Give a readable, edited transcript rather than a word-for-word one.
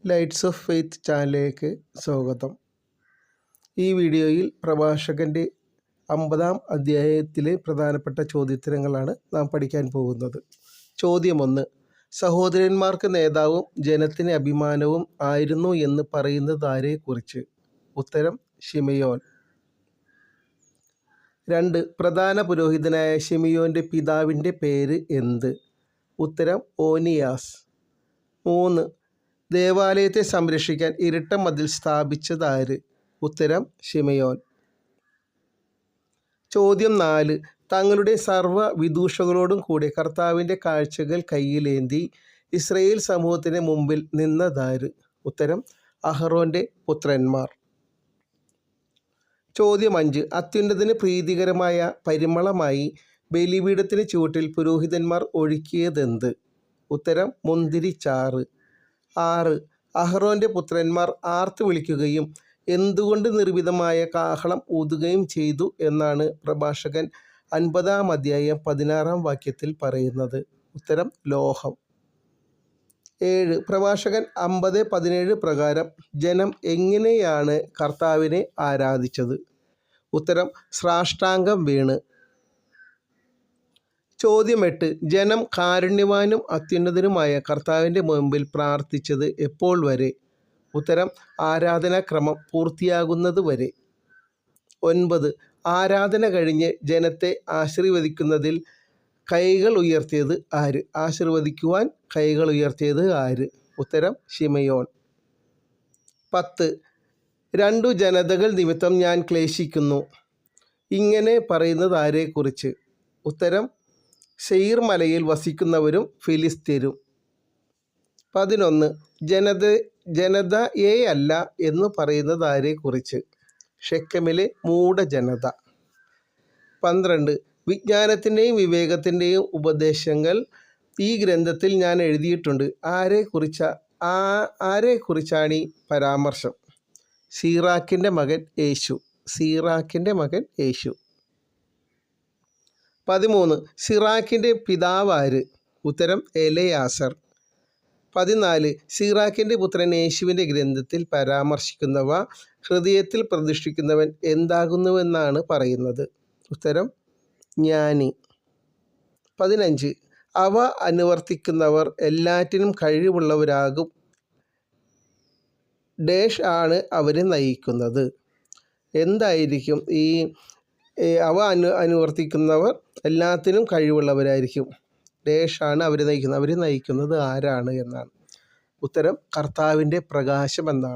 Lights of faith ചാനലിലേക്ക് സ്വാഗതം. ഈ വീഡിയോയിൽ പ്രഭാഷകൻ്റെ 50-ാം അധ്യായത്തിലെ പ്രധാനപ്പെട്ട ചോദ്യോത്തരങ്ങളാണ് നാം പഠിക്കാൻ പോകുന്നത്. ചോദ്യം 1. സഹോദരന്മാർക്ക് നേതാവും ജനത്തിന് അഭിമാനവും ആയിരുന്നു എന്ന് പറയുന്നത് ആരെക്കുറിച്ച്? ഉത്തരം ശിമയോൻ. 2. പ്രധാന പുരോഹിതനായ ശിമയോൻ്റെ പിതാവിൻ്റെ പേര് എന്ത്? ഉത്തരം ഓനിയാസ്. 3. ദേവാലയത്തെ സംരക്ഷിക്കാൻ ഇരട്ട മതിൽ സ്ഥാപിച്ചത് ആര്? ഉത്തരം ശിമയോൻ. ചോദ്യം 4. തങ്ങളുടെ സർവ്വ വിദൂഷകളോടും കൂടി കർത്താവിൻ്റെ കാഴ്ചകൾ കയ്യിലേന്തി ഇസ്രായേൽ സമൂഹത്തിന് മുമ്പിൽ നിന്നതാര്? ഉത്തരം അഹറോൻ്റെ പുത്രന്മാർ. ചോദ്യം 5. അത്യുന്നതന് പ്രീതികരമായ പരിമളമായി ബലിപീഠത്തിന് ചുവട്ടിൽ പുരോഹിതന്മാർ ഒഴുക്കിയതെന്ത്? ഉത്തരം മുന്തിരിച്ചാറ്. 6. അഹറോൻ്റെ പുത്രന്മാർ ആർത്തു വിളിക്കുകയും എന്തുകൊണ്ട് നിർമ്മിതമായ കാഹളം ഊതുകയും ചെയ്തു എന്നാണ് പ്രഭാഷകൻ 50-ാം അധ്യായം 16-ാം വാക്യത്തിൽ പറയുന്നത്? ഉത്തരം ലോഹം. 7. പ്രഭാഷകൻ 50:17 പ്രകാരം ജനം എങ്ങനെയാണ് കർത്താവിനെ ആരാധിച്ചത്? ഉത്തരം സാഷ്ടാംഗം വീണ്. ചോദ്യം 8. ജനം കാരുണ്യവാനും അത്യുന്നതനുമായ കർത്താവിൻ്റെ മുമ്പിൽ പ്രാർത്ഥിച്ചത് എപ്പോൾ വരെ? ഉത്തരം ആരാധനാക്രമം പൂർത്തിയാകുന്നത് വരെ. 9. ആരാധന കഴിഞ്ഞ് ജനത്തെ ആശീർവദിക്കുന്നതിൽ കൈകൾ ഉയർത്തിയത് ആര്? ആശീർവദിക്കുവാൻ കൈകൾ ഉയർത്തിയത് ആര്? ഉത്തരം ശിമയോൻ. 10. 2 ജനതകൾ നിമിത്തം ഞാൻ ക്ലേശിക്കുന്നു ഇങ്ങനെ പറയുന്നത് ആരെക്കുറിച്ച്? ഉത്തരം സെയീർ മലയിൽ വസിക്കുന്നവരും ഫിലിസ്ത്യരും. 11. ജനതയെയല്ല എന്ന് പറയുന്നത് ആരെക്കുറിച്ച്? ഷെക്കെമിലെ മൂഢജനത. 12. വിജ്ഞാനത്തിൻ്റെയും വിവേകത്തിൻ്റെയും ഉപദേശങ്ങൾ ഈ ഗ്രന്ഥത്തിൽ ഞാൻ എഴുതിയിട്ടുണ്ട്. ആരെക്കുറിച്ചാണ് ഈ പരാമർശം? സീറാക്കിൻ്റെ മകൻ യേശു. സീറാക്കിൻ്റെ മകൻ യേശു. 13. സിറാക്കിൻ്റെ പിതാവ് ആര്? ഉത്തരം എലെയാസർ. 14. സിറാക്കിൻ്റെ പുത്രൻ യേശുവിൻ്റെ ഗ്രന്ഥത്തിൽ പരാമർശിക്കുന്നവ ഹൃദയത്തിൽ പ്രതിഷ്ഠിക്കുന്നവൻ എന്താകുന്നുവെന്നാണ് പറയുന്നത്? ഉത്തരം ജ്ഞാനി. 15. അവ അനുവർത്തിക്കുന്നവർ എല്ലാറ്റിനും കഴിവുള്ളവരാകും. ഡേഷ് ആണ് അവരെ നയിക്കുന്നത്. എന്തായിരിക്കും ഈ അവ അനുവർത്തിക്കുന്നവർ എല്ലാത്തിനും കഴിവുള്ളവരായിരിക്കും. ഡേഷാണ് അവരെ നയിക്കുന്നത്. അവരെ നയിക്കുന്നത് ആരാണ് എന്നാണ്? ഉത്തരം കർത്താവിൻ്റെ പ്രകാശം എന്നാണ്.